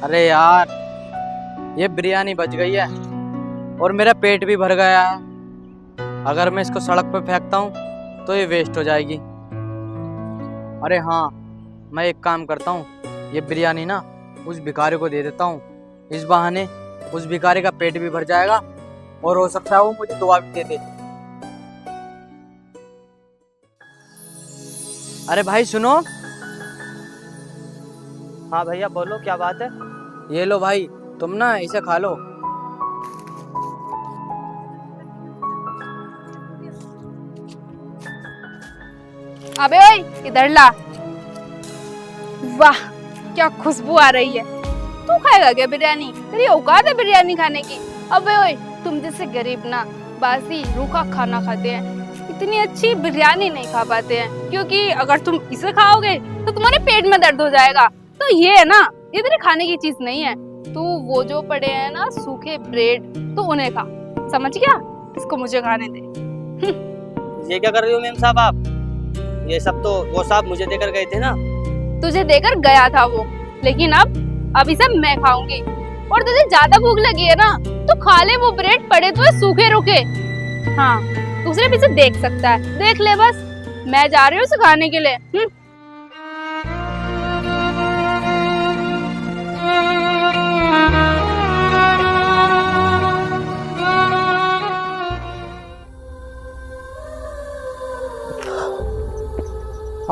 अरे यार, ये बिरयानी बच गई है और मेरा पेट भी भर गया है। अगर मैं इसको सड़क पे फेंकता हूँ तो ये वेस्ट हो जाएगी। अरे हाँ, मैं एक काम करता हूँ, ये बिरयानी ना उस भिखारी को दे देता हूँ। इस बहाने उस भिखारी का पेट भी भर जाएगा और हो सकता है वो मुझे दुआ भी दे दे। अरे भाई सुनो। हाँ भैया बोलो, क्या बात है। ये लो भाई, तुम ना इसे खा लो। अबे ओए, इधर ला। वाह, क्या खुशबू आ रही है। तू खाएगा क्या बिरयानी? तेरी औकात है बिरयानी खाने की? अबे ओए, तुम जैसे गरीब ना बासी रूखा खाना खाते हैं, इतनी अच्छी बिरयानी नहीं खा पाते हैं, क्योंकि अगर तुम इसे खाओगे तो तुम्हारे पेट में दर्द हो जाएगा। तो ये है ना, ये तेरे खाने की चीज नहीं है। तू वो जो पड़े हैं ना सूखे ब्रेड, तो उन्हें खा। समझ गया? इसको मुझे खाने दे। ये क्या कर रही हो मेम साहब आप? ये सब तो वो साहब मुझे देकर गए थे ना। तुझे देकर गया था वो, लेकिन अब इसे मैं खाऊंगी। और तुझे ज्यादा भूख लगी है ना, तो खा ले वो ब्रेड पड़े तो सूखे रुके। हाँ, दूसरे भी इसे देख सकता है, देख ले बस। मैं जा रही हूँ उसे खाने के लिए।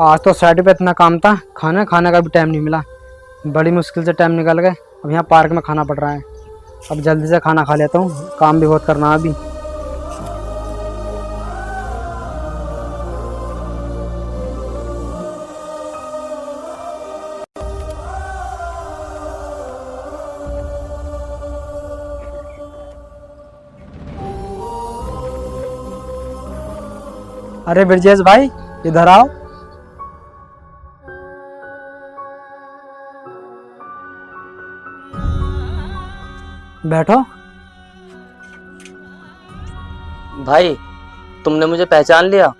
आज तो साइड पे इतना काम था, खाना खाने का भी टाइम नहीं मिला। बड़ी मुश्किल से टाइम निकल गए। अब यहाँ पार्क में खाना पड़ रहा है। अब जल्दी से खाना खा लेता हूँ, काम भी बहुत करना है अभी। अरे ब्रजेश भाई, इधर आओ। बैठो। भाई, तुमने मुझे पहचान लिया?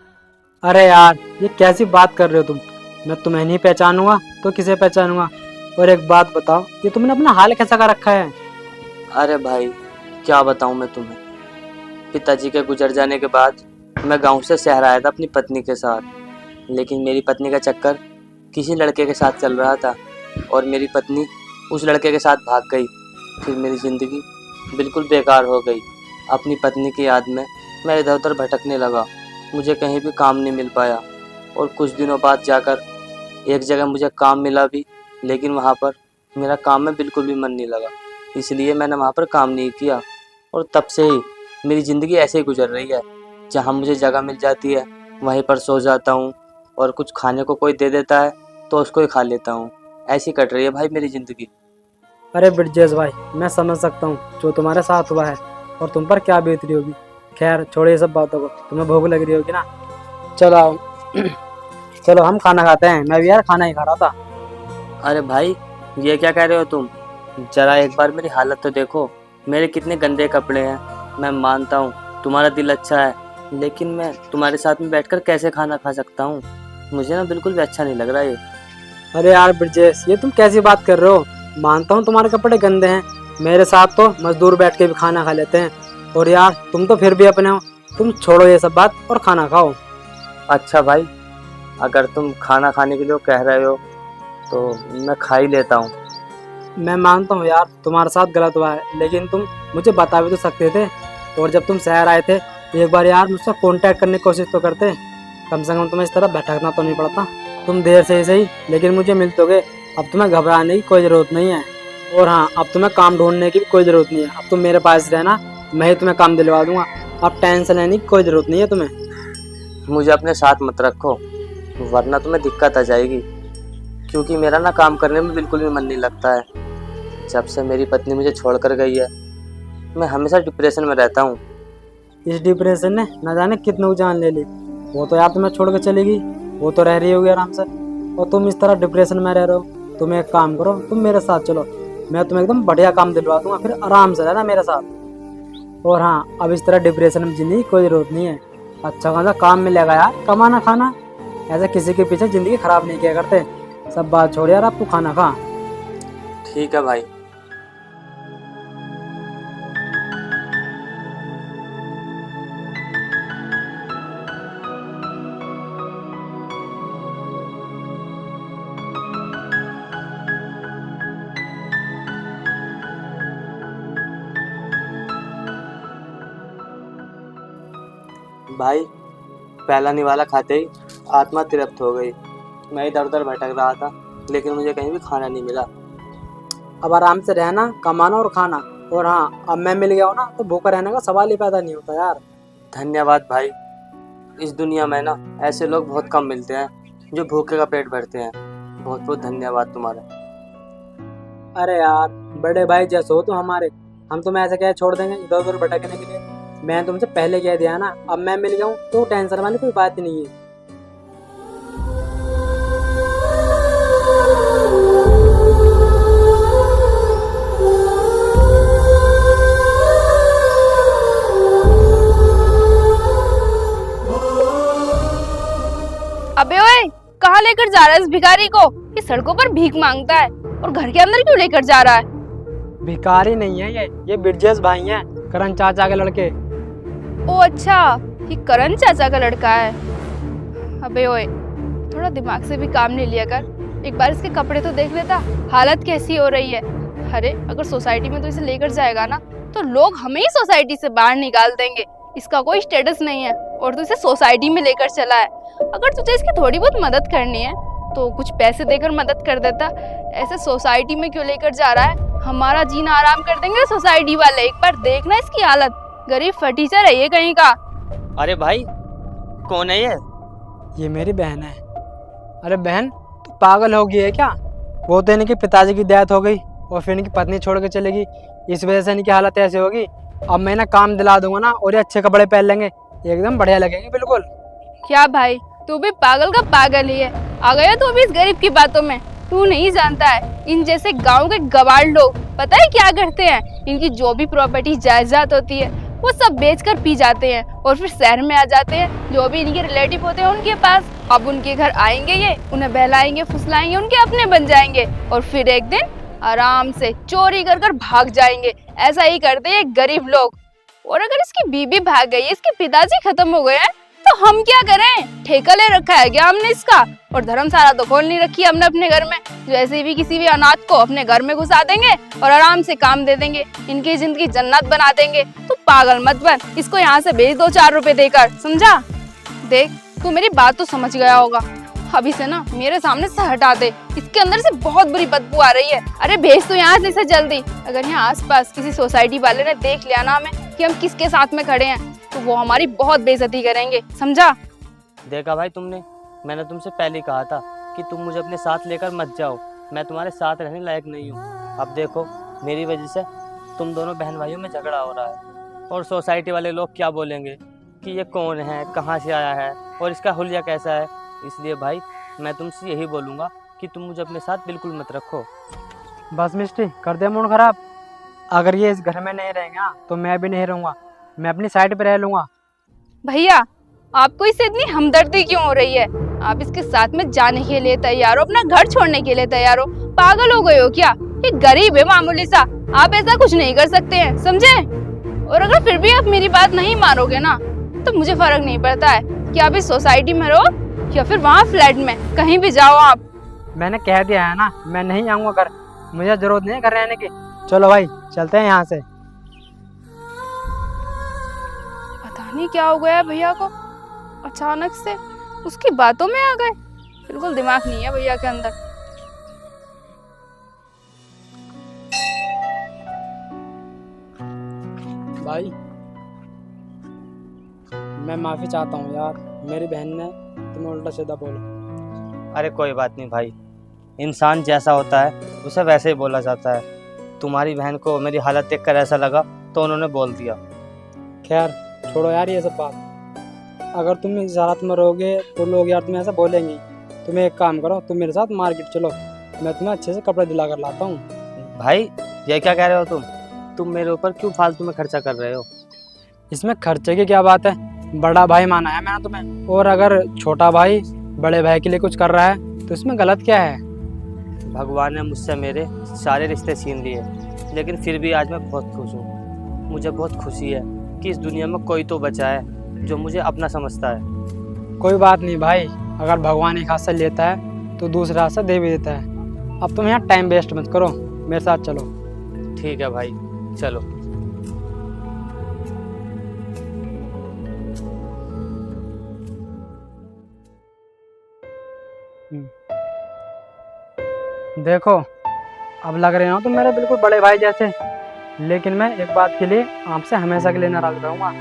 अरे यार, ये कैसी बात कर रहे हो तुम? मैं तुम्हें नहीं पहचानूंगा तो किसे पहचानूंगा? और एक बात बताओ, ये तुमने अपना हाल कैसा कर रखा है? अरे भाई, क्या बताऊं मैं तुम्हें। पिताजी के गुजर जाने के बाद मैं गांव से शहर आया था अपनी पत्नी के साथ। लेकिन मेरी पत्नी का चक्कर किसी लड़के के साथ चल रहा था और मेरी पत्नी उस लड़के के साथ भाग गई। फिर मेरी ज़िंदगी बिल्कुल बेकार हो गई। अपनी पत्नी की याद में मैं इधर उधर भटकने लगा। मुझे कहीं भी काम नहीं मिल पाया और कुछ दिनों बाद जाकर एक जगह मुझे काम मिला भी, लेकिन वहाँ पर मेरा काम में बिल्कुल भी मन नहीं लगा। इसलिए मैंने वहाँ पर काम नहीं किया और तब से ही मेरी ज़िंदगी ऐसे ही गुजर रही है। जहाँ मुझे जगह मिल जाती है वहीं पर सो जाता हूँ और कुछ खाने को कोई दे देता है तो उसको ही खा लेता हूँ। ऐसी कट रही है भाई मेरी ज़िंदगी। अरे ब्रजेश भाई, मैं समझ सकता हूँ जो तुम्हारे साथ हुआ है और तुम पर क्या बीत रही होगी। खैर छोड़िए सब बातों को, तुम्हें भूख लग रही होगी ना। चलो आओ। चलो हम खाना खाते हैं। मैं भी यार खाना ही खा रहा था। अरे भाई, ये क्या कह रहे हो तुम? जरा एक बार मेरी हालत तो देखो, मेरे कितने गंदे कपड़े हैं। मैं मानता हूँ तुम्हारा दिल अच्छा है, लेकिन मैं तुम्हारे साथ में बैठकर कैसे खाना खा सकता हूँ? मुझे ना बिल्कुल भी अच्छा नहीं लग रहा ये। अरे यार ब्रजेश, ये तुम कैसी बात कर रहे हो? मानता हूँ तुम्हारे कपड़े गंदे हैं, मेरे साथ तो मजदूर बैठ के भी खाना खा लेते हैं। और यार तुम तो फिर भी अपने हो। तुम छोड़ो ये सब बात और खाना खाओ। अच्छा भाई, अगर तुम खाना खाने के लिए कह रहे हो तो मैं खा ही लेता हूँ। मैं मानता हूँ यार तुम्हारे साथ गलत हुआ है, लेकिन तुम मुझे बता भी तो सकते थे। और जब तुम शहर आए थे एक बार यार मुझसे कांटेक्ट करने की कोशिश तो करते। कम से कम तुम्हें इस तरह भटकना तो नहीं पड़ता। तुम देर से ही सही, लेकिन मुझे मिल तो गए। अब तुम्हें घबराने की कोई ज़रूरत नहीं है। और हाँ, अब तुम्हें काम ढूंढने की भी कोई ज़रूरत नहीं है। अब तुम मेरे पास रहना, मैं ही तुम्हें काम दिलवा दूंगा। अब टेंशन लेने की कोई ज़रूरत नहीं है तुम्हें। मुझे अपने साथ मत रखो, वरना तुम्हें दिक्कत आ जाएगी। क्योंकि मेरा ना काम करने में बिल्कुल भी मन नहीं लगता है। जब से मेरी पत्नी मुझे छोड़कर गई है, मैं हमेशा डिप्रेशन में रहता हूँ। इस डिप्रेशन ने न जाने कितनों की जान ले ली। वो तो यार तुम्हें छोड़ के चली गई, वो तो रह रही होगी आराम से, और तुम इस तरह डिप्रेशन में रह रहे हो। तुम एक काम करो, तुम मेरे साथ चलो, मैं तुम्हें एकदम बढ़िया काम दिलवा दूंगा, फिर आराम से रहना मेरे साथ। और हाँ, अब इस तरह डिप्रेशन में जीने की कोई ज़रूरत नहीं है। अच्छा खासा काम मिलेगा यार, कमाना खाना। ऐसे किसी के पीछे ज़िंदगी ख़राब नहीं किया करते। सब बात छोड़ यार, अब तू खाना खा। ठीक है भाई, भाई पहला निवाला खाते ही आत्मा तृप्त हो गई। मैं इधर उधर भटक रहा था लेकिन मुझे कहीं भी खाना नहीं मिला। अब आराम से रहना, कमाना और खाना। और हाँ, अब मैं मिल गया हूँ ना तो भूखा रहने का सवाल ही पैदा नहीं होता यार। धन्यवाद भाई। इस दुनिया में ना ऐसे लोग बहुत कम मिलते हैं जो भूखे का पेट भरते हैं। बहुत बहुत धन्यवाद तुम्हारा। अरे यार, बड़े भाई जैसे हो तुम हमारे, हम तुम्हें ऐसे क्या छोड़ देंगे इधर उधर भटकने के लिए। मैं तुमसे पहले कह दिया ना, अब मैं मिल गया हूँ तो टेंशन वाली कोई बात ही नहीं है। अबे ओए, कहाँ लेकर जा रहा है इस भिखारी को? ये सड़कों पर भीख मांगता है और घर के अंदर क्यों लेकर जा रहा है? भिखारी नहीं है ये ब्रिजेश भाई हैं, करण चाचा के लड़के। ओ अच्छा, ये करण चाचा का लड़का है। अबे ओए, थोड़ा दिमाग से भी काम ले लिया कर। एक बार इसके कपड़े तो देख लेता, हालत कैसी हो रही है। अरे अगर सोसाइटी में तो इसे लेकर जाएगा ना तो लोग हमें ही सोसाइटी से बाहर निकाल देंगे। इसका कोई स्टेटस नहीं है और तू इसे सोसाइटी में लेकर चला है। अगर तुझे इसकी थोड़ी बहुत मदद करनी है तो कुछ पैसे देकर मदद कर देता। ऐसे सोसाइटी में क्यों लेकर जा रहा है? हमारा जीना आराम कर देंगे सोसाइटी वाले। एक बार देखना इसकी हालत, गरीब फटीचर है ये कहीं का। अरे भाई कौन है ये मेरी बहन है। अरे बहन, तू पागल हो गई है क्या? वो तो इनके पिताजी की डेथ हो गई और फिर इनकी पत्नी छोड़ के चलेगी, इस वजह से इनकी हालत ऐसे होगी। अब मैं ना काम दिला दूंगा ना और ये अच्छे कपड़े पहन लेंगे, एकदम बढ़िया लगेंगे बिल्कुल। क्या भाई, तू भी पागल का पागल ही है। आ गया तू भी इस गरीब की बातों में। तू नहीं जानता है, इन जैसे गांव के गवार लोग पता है क्या करते हैं? इनकी जो भी प्रॉपर्टी जायदाद होती है वो सब बेचकर पी जाते हैं और फिर शहर में आ जाते हैं। जो भी इनके रिलेटिव होते हैं उनके पास, अब उनके घर आएंगे, ये उन्हें बहलाएंगे फुसलाएंगे, उनके अपने बन जाएंगे और फिर एक दिन आराम से चोरी कर कर भाग जाएंगे। ऐसा ही करते हैं गरीब लोग। और अगर इसकी बीबी भाग गई, इसके पिताजी खत्म हो गए हैं तो हम क्या करें? ठेका ले रखा है क्या हमने इसका? और धर्मशाला तो खोल नहीं रखी हमने अपने घर में। जैसे भी किसी भी अनाथ को अपने घर में घुसा देंगे और आराम से काम दे देंगे, इनकी जिंदगी जन्नत बना देंगे। तू पागल मत बन, इसको यहाँ से भेज दो 4 रुपए देकर, समझा? देख, तू मेरी बात तो समझ गया होगा। अभी से ना मेरे सामने से हटा दे, इसके अंदर से बहुत बुरी बदबू आ रही है। अरे भेज तो यहाँ से इसे जल्दी। अगर यहाँ आसपास किसी सोसाइटी वाले ने देख लिया ना हमें कि हम किसके साथ में खड़े हैं तो वो हमारी बहुत बेइज्जती करेंगे, समझा? देखा भाई तुमने, मैंने तुमसे पहले ही कहा था कि तुम मुझे अपने साथ लेकर मत जाओ। मैं तुम्हारे साथ रहने लायक नहीं हूँ। अब देखो, मेरी वजह से तुम दोनों बहन भाइयों में झगड़ा हो रहा है और सोसाइटी वाले लोग क्या बोलेंगे कि ये कौन है, कहाँ से आया है और इसका हुलिया कैसा है। इसलिए भाई मैं तुमसे यही बोलूँगा कि तुम मुझे अपने साथ बिल्कुल मत रखो। बस मिस्टी, कर दे मूड खराब। अगर ये इस घर में नहीं रहेगा तो मैं भी नहीं रहूँगा, मैं अपनी साइड पे रह लूँगा। भैया, आपको इससे इतनी हमदर्दी क्यों हो रही है? आप इसके साथ में जाने के लिए तैयार हो, अपना घर छोड़ने के लिए तैयार हो? पागल हो गए हो क्या? ये गरीब है मामूली सा, आप ऐसा कुछ नहीं कर सकते हैं, समझे? और अगर फिर भी आप मेरी बात नहीं मानोगे ना तो मुझे फर्क नहीं पड़ता है कि आप इस सोसाइटी में रहो या फिर वहाँ फ्लैट में, कहीं भी जाओ आप। मैंने कह दिया है ना, मैं नहीं आऊँगा घर, मुझे जरूरत नहीं है घर रहने की। चलो भाई चलते हैं यहाँ से। पता नहीं क्या हो गया है भैया को, अचानक से उसकी बातों में आ गए। बिल्कुल दिमाग नहीं है भैया के अंदर। भाई मैं माफ़ी चाहता हूँ यार, मेरी बहन ने तुम्हें उल्टा सीधा बोला। अरे कोई बात नहीं भाई, इंसान जैसा होता है उसे वैसे ही बोला जाता है। तुम्हारी बहन को मेरी हालत देखकर ऐसा लगा तो उन्होंने बोल दिया। खैर छोड़ो यार ये सब बात। अगर तुम इस हालत में रहोगे तो लोग यार तुम्हें ऐसा बोलेंगे। तुम एक काम करो, तुम मेरे साथ मार्केट चलो, मैं तुम्हें अच्छे से कपड़े दिला कर लाता हूँ। भाई ये क्या कह रहे हो तुम मेरे ऊपर क्यों फालतू में खर्चा कर रहे हो? इसमें खर्चे की क्या बात है? बड़ा भाई माना है मैंने तुम्हें, और अगर छोटा भाई बड़े भाई के लिए कुछ कर रहा है तो इसमें गलत क्या है? भगवान ने मुझसे मेरे सारे रिश्ते छीन लिए, लेकिन फिर भी आज मैं बहुत खुश हूँ। मुझे बहुत खुशी है कि इस दुनिया में कोई तो बचा है जो मुझे अपना समझता है। कोई बात नहीं भाई, अगर भगवान एक हाथ से लेता है तो दूसरा हाथ से दे भी देता है। अब तुम यहाँ टाइम वेस्ट मत करो, मेरे साथ चलो। ठीक है भाई, चलो। देखो, अब लग रहे हो तुम मेरे बिल्कुल बड़े भाई जैसे, लेकिन मैं एक बात के लिए आपसे हमेशा के लिए नाराज रहूँगा।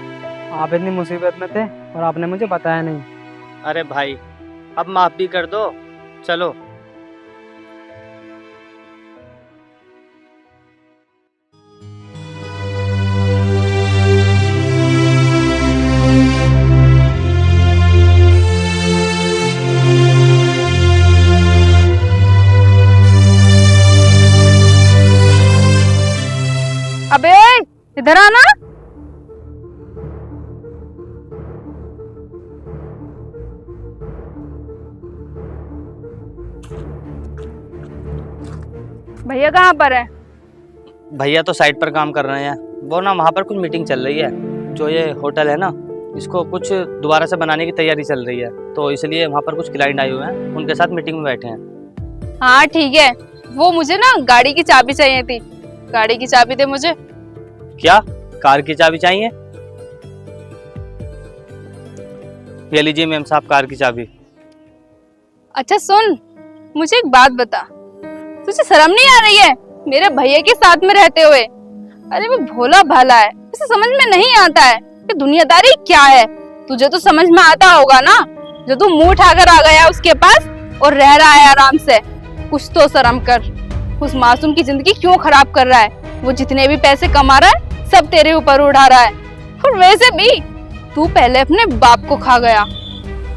आप इतनी मुसीबत में थे और आपने मुझे बताया नहीं। अरे भाई, अब माफ़ भी कर दो, चलो। अबे इधर आना। भैया कहाँ पर है? भैया तो साइट पर काम कर रहे हैं। वो ना वहाँ पर कुछ मीटिंग चल रही है। जो ये होटल है ना, इसको कुछ दोबारा से बनाने की तैयारी चल रही है, तो इसलिए वहाँ पर कुछ क्लाइंट आए हुए हैं, उनके साथ मीटिंग में बैठे हैं। हाँ ठीक है, वो मुझे ना गाड़ी की चाबी चाहिए थी। गाड़ी की चाबी दे मुझे। क्या कार की चाबी चाहिए? ये लीजिए मैम साहब, कार की चाबी। अच्छा सुन, मुझे एक बात बता, तुझे शर्म नहीं आ रही है मेरे भैया के साथ में रहते हुए? अरे वो भोला भाला है, उसे समझ में नहीं आता है कि दुनियादारी क्या है। तुझे तो समझ में आता होगा ना, जो तू मुंह उठाकर आ गया उसके पास और रह रहा है आराम से। कुछ तो शर्म कर। उस मासूम की जिंदगी क्यों खराब कर रहा है? वो जितने भी पैसे कमा रहा है सब तेरे ऊपर उड़ा रहा है। और वैसे भी तू पहले अपने बाप को खा गया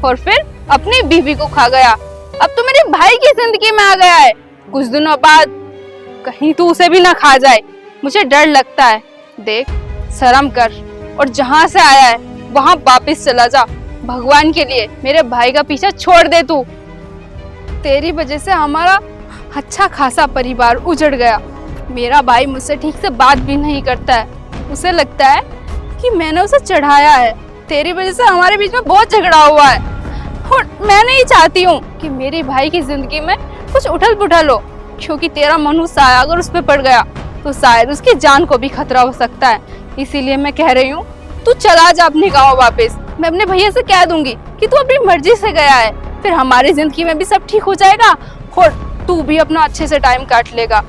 और फिर अपनी बीवी को खा गया, अब तो मेरे भाई की जिंदगी में आ गया है। कुछ दिनों बाद कहीं तू उसे भी ना खा जाए, मुझे डर लगता है। देख, शर्म कर और जहाँ से आया है वहाँ वापस चला जा। भगवान के लिए मेरे भाई का पीछा छोड़ दे तू। तेरी वजह से हमारा अच्छा खासा परिवार उजड़ गया। मेरा भाई मुझसे ठीक से बात भी नहीं करता है, उसे लगता है कि मैंने उसे चढ़ाया है। तेरी वजह से हमारे बीच में बहुत झगड़ा हुआ है और मैं नहीं चाहती हूँ कि मेरे भाई की जिंदगी में कुछ उठल पुठल हो, क्योंकि तेरा मनु साया अगर उस पर पड़ गया तो शायद उसकी जान को भी खतरा हो सकता है। इसीलिए मैं कह रही हूँ तू चला जा अपने गाँव वापस। मैं अपने भैया से कह दूंगी कि तू अपनी मर्जी से गया है, फिर हमारी जिंदगी में भी सब ठीक हो जाएगा और तू भी अपना अच्छे से टाइम काट लेगा।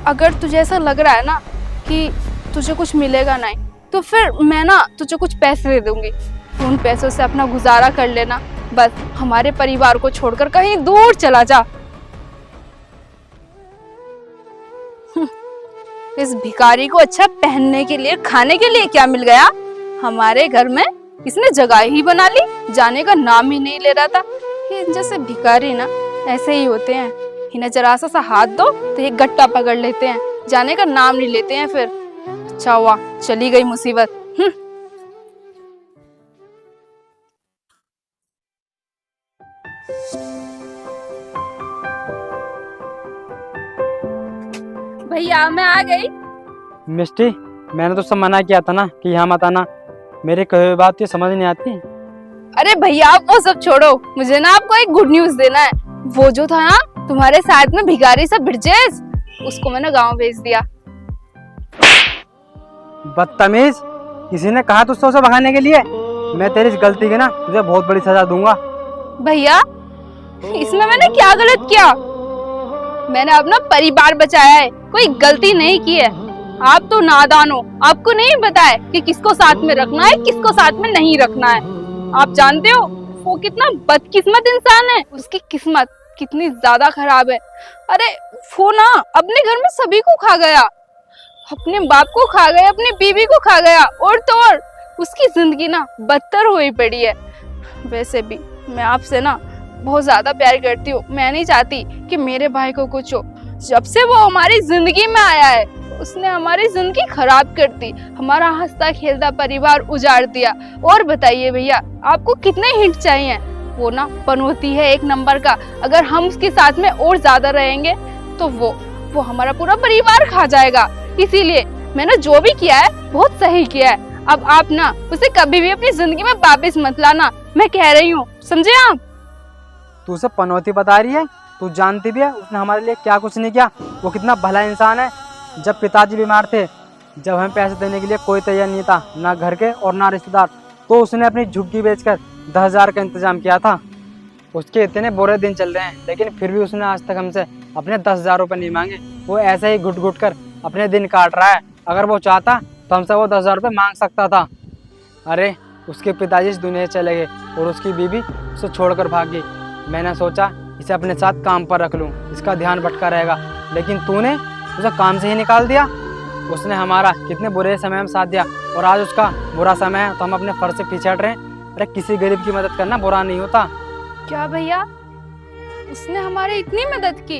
अगर तुझे ऐसा लग रहा है ना कि तुझे कुछ मिलेगा नहीं, तो फिर मैं ना तुझे कुछ पैसे दे दूंगी, तो उन पैसों से अपना गुजारा कर लेना। बस हमारे परिवार को छोड़कर कहीं दूर चला जा। इस भिखारी को अच्छा पहनने के लिए, खाने के लिए क्या मिल गया? हमारे घर में इसने जगह ही बना ली, जाने का नाम ही नहीं ले रहा था। ये जैसे भिखारी ना ऐसे ही होते हैं, इन्हें जरा सा हाथ दो तो ये गट्टा पकड़ लेते हैं, जाने का नाम नहीं लेते हैं। फिर अच्छा हुआ चली गई मुसीबत। भैया मैं आ गई। मिस्टी, मैंने तो सब मना किया था ना कि यहाँ मत आना। मेरे कहे हुए बात ये समझ नहीं आती। अरे भैया आप वो सब छोड़ो, मुझे ना आपको एक गुड न्यूज देना है। वो जो था ना तुम्हारे साथ में भिखारी सा ब्रिजेश, उसको मैंने गांव भेज दिया। बदतमीज, किसी ने कहा तुझसे उसे भगाने के लिए? मैं तेरी इस गलती की ना तुझे बहुत बड़ी सजा दूंगा। भैया इसमें मैंने क्या गलत किया? मैंने अपना परिवार बचाया है, कोई गलती नहीं की है। आप तो नादान हो, आपको नहीं पता है कि किसको साथ में रखना है, किसको साथ में नहीं रखना है। आप जानते हो वो कितना बदकिस्मत इंसान है, उसकी किस्मत कितनी ज्यादा खराब है। अरे वो ना अपने घर में सभी को खा गया, अपने बाप को खा गया, अपनी बीवी को खा गया, और तो और उसकी जिंदगी ना बदतर हुई पड़ी है। वैसे भी मैं आपसे ना बहुत ज्यादा प्यार करती हूँ, मैं नहीं चाहती कि मेरे भाई को कुछ हो। जब से वो हमारी जिंदगी में आया है उसने हमारी जिंदगी खराब कर दी, हमारा हंसता खेलता परिवार उजाड़ दिया। और बताइए भैया आपको कितने हिंट चाहिए? वो ना पनौती है एक नंबर का, अगर हम उसके साथ में और ज्यादा रहेंगे तो वो हमारा पूरा परिवार खा जाएगा। इसीलिए मैंने जो भी किया है बहुत सही किया है। अब आप ना उसे कभी भी अपनी जिंदगी में वापस मत लाना, मैं कह रही हूँ, समझे आप? तू उसे पनौती बता रही है? तू जानती भी है उसने हमारे लिए क्या कुछ नहीं किया। वो कितना भला इंसान है। जब पिताजी बीमार थे, जब हमें पैसे देने के लिए कोई तैयार नहीं था, ना घर के और ना रिश्तेदार, तो उसने अपनी झुग्गी बेचकर 10,000 का इंतजाम किया था। उसके इतने बुरे दिन चल रहे हैं, लेकिन फिर भी उसने आज तक हमसे अपने 10,000 रुपये नहीं मांगे। वो ऐसे ही घुट घुट कर अपने दिन काट रहा है। अगर वो चाहता तो हमसे वो 10,000 रुपये मांग सकता था। अरे उसके पिताजी इस दुनिया से चले गए और उसकी बीवी उसे छोड़कर भाग गई। मैंने सोचा इसे अपने साथ काम पर रख लूँ, इसका ध्यान भटका रहेगा, लेकिन तूने उसे काम से ही निकाल दिया। उसने हमारा कितने बुरे समय में साथ दिया और आज उसका बुरा समय है तो हम अपने फर्ज से पीछे हट रहे हैं। अरे किसी गरीब की मदद करना बुरा नहीं होता। क्या भैया, उसने हमारी इतनी मदद की?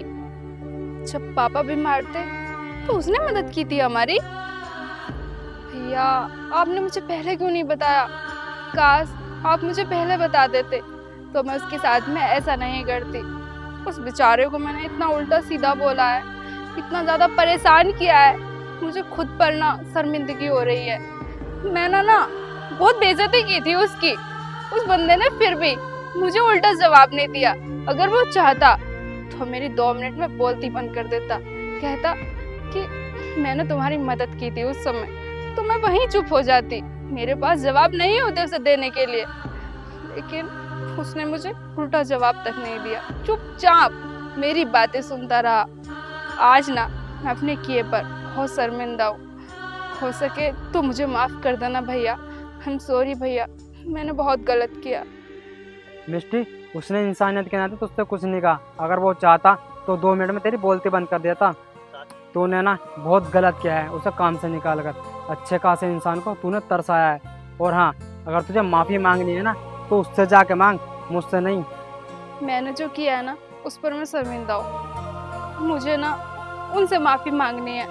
जब पापा बीमार थे तो उसने मदद की थी हमारी। भैया आपने मुझे पहले क्यों नहीं बताया? काश आप मुझे पहले बता देते तो मैं उसके साथ में ऐसा नहीं करती। उस बेचारे को मैंने इतना उल्टा सीधा बोला है, इतना ज़्यादा परेशान किया है, मुझे खुद पर ना शर्मिंदगी हो रही है। मैंने ना बहुत बेइज्जती की थी उसकी। उस बंदे ने फिर भी मुझे उल्टा जवाब नहीं दिया। अगर वो चाहता तो मेरी 2 मिनट में बोलती बंद कर देता, कहता कि मैंने तुम्हारी मदद की थी उस समय, तो मैं वहीं चुप हो जाती। मेरे पास जवाब नहीं होते उसे देने के लिए, लेकिन उसने मुझे उल्टा जवाब तक नहीं दिया, चुपचाप मेरी बातें सुनता रहा। आज ना मैं अपने किए पर बहुत शर्मिंदा हूँ। हो सके तो मुझे माफ़ कर देना भैया। आई एम सॉरी भैया, मैंने बहुत गलत किया। मिष्टी, उसने इंसानियत के नाते तुझसे कुछ नहीं कहा। अगर वो चाहता तो 2 मिनट में तेरी बोलती बंद कर देता। तूने ना बहुत गलत किया है उसे काम से निकाल कर। अच्छे खासे इंसान को तूने तरसाया है। और हाँ, अगर तुझे माफ़ी मांगनी है ना तो उससे जाके मांग, मुझसे नहीं। मैंने जो किया है ना उस पर मैं शर्मिंदा हूँ। मुझे ना उनसे माफ़ी मांगनी है।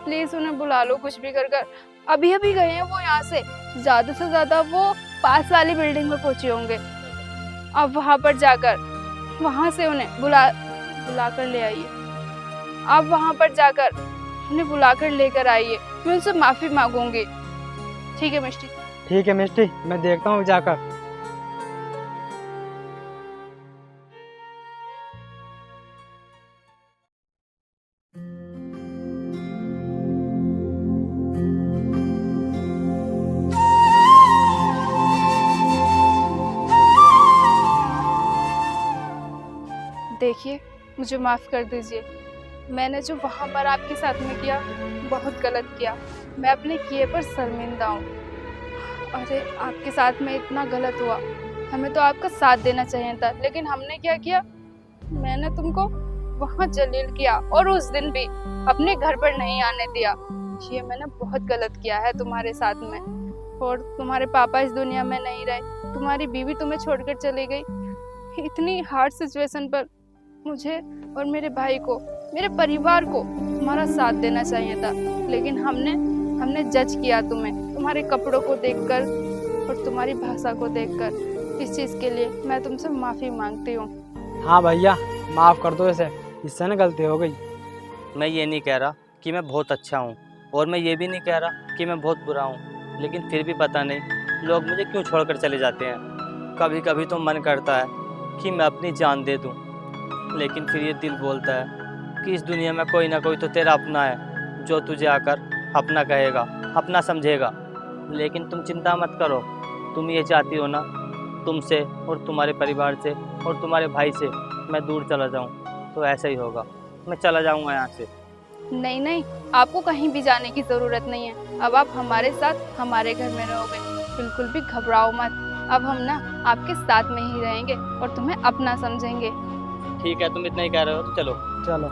प्लीज़ उन्हें बुला लो कुछ भी कर कर। अभी अभी गए हैं वो यहाँ से, ज़्यादा से ज़्यादा वो पास वाली बिल्डिंग में पहुँचे होंगे। अब वहाँ पर जाकर वहाँ से उन्हें बुला कर ले आइए। आप वहाँ पर जाकर उन्हें बुला कर लेकर आइए, मैं उनसे माफ़ी मांगूंगी। ठीक है मिष्टी? ठीक है मिष्टी, मैं देखता हूँ जाकर। देखिए, मुझे माफ़ कर दीजिए। मैंने जो वहाँ पर आपके साथ में किया बहुत गलत किया। मैं अपने किए पर शर्मिंदा हूँ। अरे आपके साथ में इतना गलत हुआ, हमें तो आपका साथ देना चाहिए था, लेकिन हमने क्या किया? मैंने तुमको वहाँ जलील किया और उस दिन भी अपने घर पर नहीं आने दिया। ये मैंने बहुत गलत किया है तुम्हारे साथ में। और तुम्हारे पापा इस दुनिया में नहीं रहे, तुम्हारी बीवी तुम्हें छोड़कर चली गई। इतनी हार्ड सिचुएशन पर मुझे और मेरे भाई को, मेरे परिवार को तुम्हारा साथ देना चाहिए था, लेकिन हमने जज किया तुम्हें, तुम्हारे कपड़ों को देखकर और तुम्हारी भाषा को देखकर। इस चीज़ के लिए मैं तुमसे माफ़ी मांगती हूँ। हाँ भैया, माफ़ कर दो इसे, इससे ना गलती हो गई। मैं ये नहीं कह रहा कि मैं बहुत अच्छा हूँ और मैं ये भी नहीं कह रहा कि मैं बहुत बुरा हूँ, लेकिन फिर भी पता नहीं लोग मुझे क्यों छोड़कर चले जाते हैं। कभी कभी तो मन करता है कि मैं अपनी जान दे दूँ, लेकिन फिर ये दिल बोलता है कि इस दुनिया में कोई ना कोई तो तेरा अपना है जो तुझे आकर अपना कहेगा, अपना समझेगा। लेकिन तुम चिंता मत करो, तुम ये चाहती हो ना तुमसे और तुम्हारे परिवार से और तुम्हारे भाई से मैं दूर चला जाऊं, तो ऐसा ही होगा। मैं चला जाऊंगा यहाँ से। नहीं नहीं, आपको कहीं भी जाने की ज़रूरत नहीं है। अब आप हमारे साथ हमारे घर में रहोगे, बिल्कुल भी घबराओ मत। अब हम ना आपके साथ में ही रहेंगे और तुम्हें अपना समझेंगे। ठीक है, तुम इतना ही कह रहे हो तो चलो। चलो।